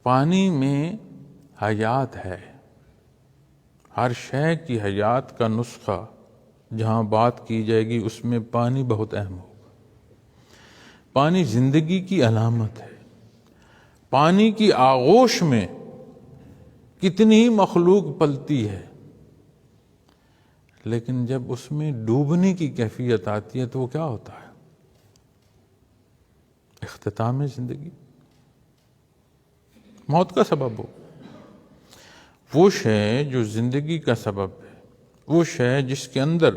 پانی میں حیات ہے، ہر شے کی حیات کا نسخہ جہاں بات کی جائے گی اس میں پانی بہت اہم ہوگا۔ پانی زندگی کی علامت ہے۔ پانی کی آغوش میں کتنی ہی مخلوق پلتی ہے، لیکن جب اس میں ڈوبنے کی کیفیت آتی ہے تو وہ کیا ہوتا ہے؟ اختتام زندگی، موت کا سبب ہو۔ وہ شے جو زندگی کا سبب ہے، وہ شے جس کے اندر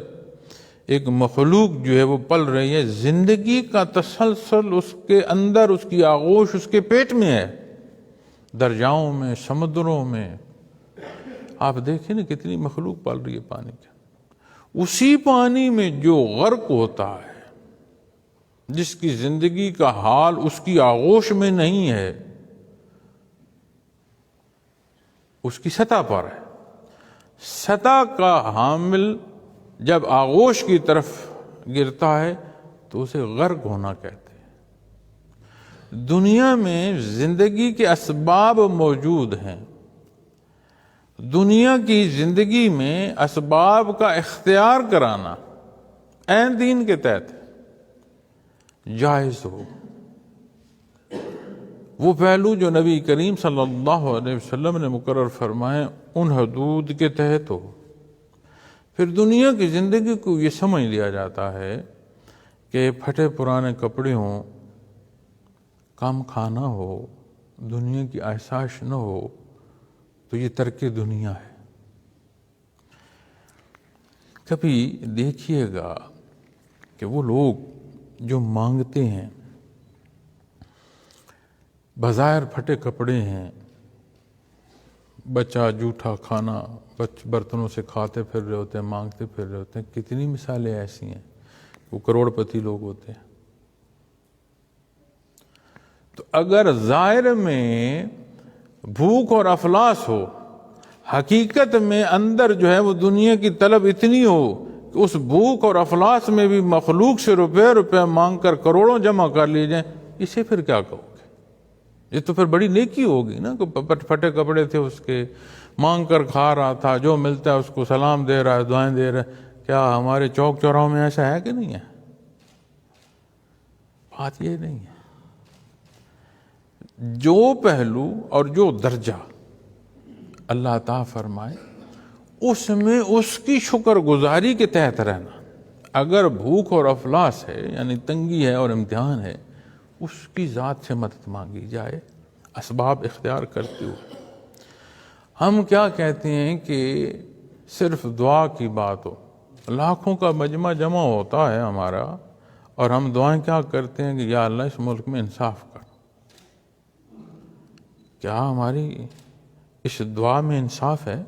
ایک مخلوق جو ہے وہ پل رہی ہے، زندگی کا تسلسل اس کے اندر، اس کی آغوش اس کے پیٹ میں ہے، دریاؤں میں، سمندروں میں۔ آپ دیکھیں نا کتنی مخلوق پل رہی ہے پانی کے۔ اسی پانی میں جو غرق ہوتا ہے، جس کی زندگی کا حال اس کی آغوش میں نہیں ہے، اس کی سطح پر ہے۔ سطح کا حامل جب آغوش کی طرف گرتا ہے تو اسے غرق ہونا کہتے ہیں۔ دنیا میں زندگی کے اسباب موجود ہیں۔ دنیا کی زندگی میں اسباب کا اختیار کرانا عین دین کے تحت جائز ہو۔ وہ پہلو جو نبی کریم صلی اللہ علیہ وسلم نے مقرر فرمائے ان حدود کے تحت ہو۔ پھر دنیا کی زندگی کو یہ سمجھ لیا جاتا ہے کہ پھٹے پرانے کپڑے ہوں، کم کھانا ہو، دنیا کی آسائش نہ ہو تو یہ ترک دنیا ہے۔ کبھی دیکھیے گا کہ وہ لوگ جو مانگتے ہیں، بظاہر پھٹے کپڑے ہیں، بچہ جھوٹا کھانا برتنوں سے کھاتے پھر رہے ہوتے ہیں، مانگتے پھر رہے ہوتے ہیں۔ کتنی مثالیں ایسی ہیں، وہ کروڑ پتی لوگ ہوتے ہیں۔ تو اگر ظاہر میں بھوک اور افلاس ہو، حقیقت میں اندر جو ہے وہ دنیا کی طلب اتنی ہو کہ اس بھوک اور افلاس میں بھی مخلوق سے روپے مانگ کر کروڑوں جمع کر لیے جائیں، اسے پھر کیا کہو گے؟ یہ تو پھر بڑی نیکی ہوگی نا، کہ پھٹے کپڑے تھے اس کے، مانگ کر کھا رہا تھا، جو ملتا ہے اس کو سلام دے رہا ہے، دعائیں دے رہا ہے۔ کیا ہمارے چوک چوراہوں میں ایسا ہے کہ نہیں ہے؟ بات یہ نہیں ہے۔ جو پہلو اور جو درجہ اللہ تعالیٰ فرمائے اس میں اس کی شکر گزاری کے تحت رہنا۔ اگر بھوک اور افلاس ہے، یعنی تنگی ہے اور امتحان ہے، اس کی ذات سے مدد مانگی جائے اسباب اختیار کرتے ہوئے۔ ہم کیا کہتے ہیں کہ صرف دعا کی بات ہو، لاکھوں کا مجمع جمع ہوتا ہے ہمارا، اور ہم دعائیں کیا کرتے ہیں کہ یا اللہ اس ملک میں انصاف کر۔ کیا ہماری اس دعا میں انصاف ہے؟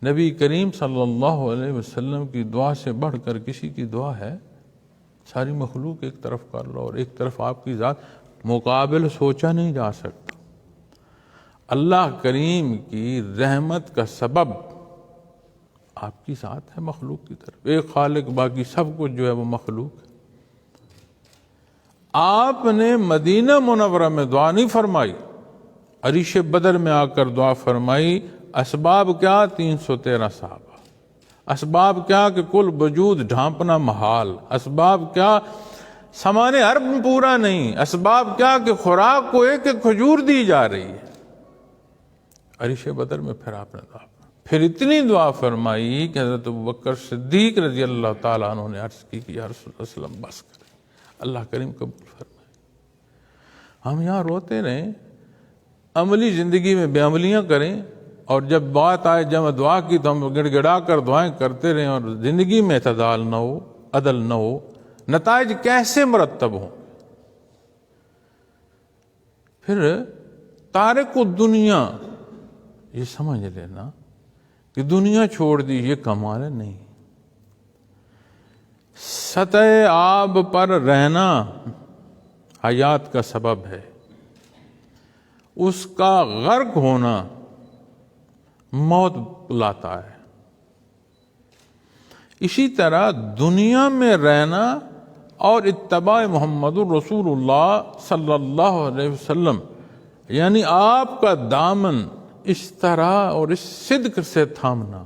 نبی کریم صلی اللہ علیہ وسلم کی دعا سے بڑھ کر کسی کی دعا ہے؟ ساری مخلوق ایک طرف کر لو اور ایک طرف آپ کی ذات، مقابل سوچا نہیں جا سکتا۔ اللہ کریم کی رحمت کا سبب آپ کی ذات ہے مخلوق کی طرف، ایک خالق، باقی سب کچھ جو ہے وہ مخلوق ہے۔ آپ نے مدینہ منورہ میں دعا نہیں فرمائی، عریش بدر میں آ کر دعا فرمائی۔ اسباب کیا؟ 313 صحابہ۔ اسباب کیا کہ کل وجود ڈھانپنا محال۔ اسباب کیا؟ سامان عرب پورا نہیں۔ اسباب کیا کہ خوراک کو ایک ایک کھجور دی جا رہی ہے۔ عریش بدر میں پھر آپ نے دعا، پھر اتنی دعا فرمائی کہ حضرت ابوبکر صدیق رضی اللہ تعالیٰ عنہ نے عرض کی کہ یا رسول اللہ صلی اللہ علیہ وسلم بس کریں، اللہ کریم قبول فرمائے۔ ہم یہاں روتے رہیں، عملی زندگی میں بے عملیاں کریں، اور جب بات آئے جب دعا کی تو ہم گڑ گڑا کر دعائیں کرتے رہیں، اور زندگی میں اعتدال نہ ہو، عدل نہ ہو، نتائج کیسے مرتب ہوں؟ پھر تارک الدنیا یہ سمجھ لینا کہ دنیا چھوڑ دی یہ کمال نہیں۔ سطح آب پر رہنا حیات کا سبب ہے، اس کا غرق ہونا موت لاتا ہے۔ اسی طرح دنیا میں رہنا اور اتباع محمد الرسول اللہ صلی اللہ علیہ وسلم یعنی آپ کا دامن اس طرح اور اس صدق سے تھامنا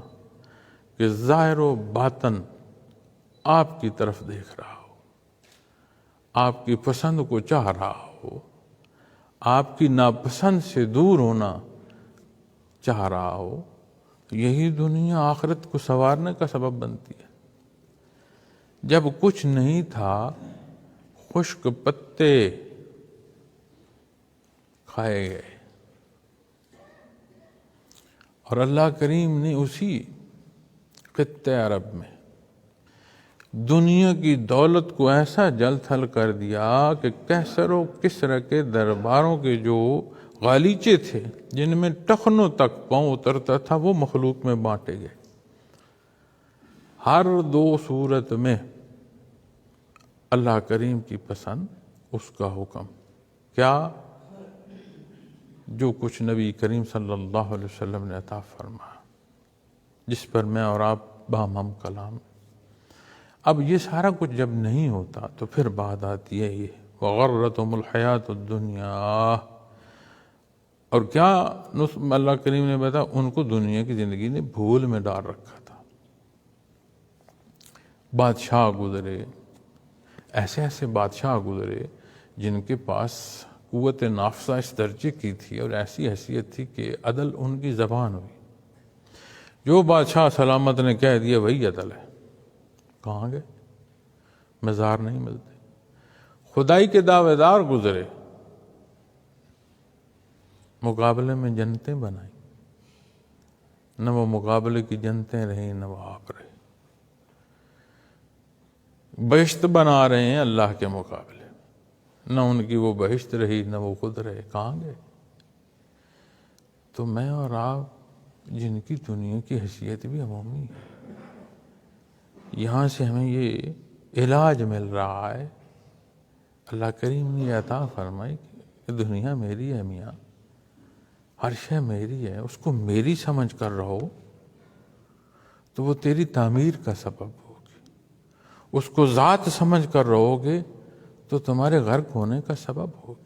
کہ ظاہر و باطن آپ کی طرف دیکھ رہا ہو، آپ کی پسند کو چاہ رہا ہو، آپ کی ناپسند سے دور ہونا چاہ رہا ہو، یہی دنیا آخرت کو سنوارنے کا سبب بنتی ہے۔ جب کچھ نہیں تھا، خشک پتے کھائے گئے، اور اللہ کریم نے اسی خطہ عرب میں دنیا کی دولت کو ایسا جل تھل کر دیا کہ کیسر و کسرا کے درباروں کے جو غالیچے تھے جن میں ٹخنوں تک پاؤں اترتا تھا، وہ مخلوق میں بانٹے گئے۔ ہر دو صورت میں اللہ کریم کی پسند، اس کا حکم، کیا؟ جو کچھ نبی کریم صلی اللہ علیہ وسلم نے عطا فرمایا، جس پر میں اور آپ باہم ہم کلام۔ اب یہ سارا کچھ جب نہیں ہوتا تو پھر بات آتی ہے یہ وَغَرَّتْهُمُ الْحَيَاةُ الدُّنْيَا، اور کیا اللہ کریم نے بتایا ان کو دنیا کی زندگی نے بھول میں ڈال رکھا تھا۔ بادشاہ گزرے، ایسے ایسے بادشاہ گزرے جن کے پاس قوت نافذہ اس درجے کی تھی اور ایسی حیثیت تھی کہ عدل ان کی زبان ہوئی۔ جو بادشاہ سلامت نے کہہ دیا وہی عدل ہے، کہاں گئے؟ مزار نہیں ملتے۔ خدائی کے دعوے دار گزرے، مقابلے میں جنتیں بنائیں، نہ وہ مقابلے کی جنتیں رہیں نہ وہ آپ رہے۔ بہشت بنا رہے ہیں اللہ کے مقابلے، نہ ان کی وہ بہشت رہی نہ وہ خود رہے، کہاں گئے؟ تو میں اور آپ جن کی دنیا کی حیثیت بھی عمومی ہے، یہاں سے ہمیں یہ علاج مل رہا ہے۔ اللہ کریم نے عطا فرمائی کہ دنیا میری ہے میاں، ہر شے میری ہے، اس کو میری سمجھ کر رہو تو وہ تیری تعمیر کا سبب ہوگی، اس کو ذات سمجھ کر رہو گے تو تمہارے غرق ہونے کا سبب ہوگی۔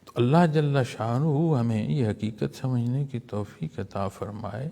تو اللہ جل شانہ ہمیں یہ حقیقت سمجھنے کی توفیق عطا فرمائے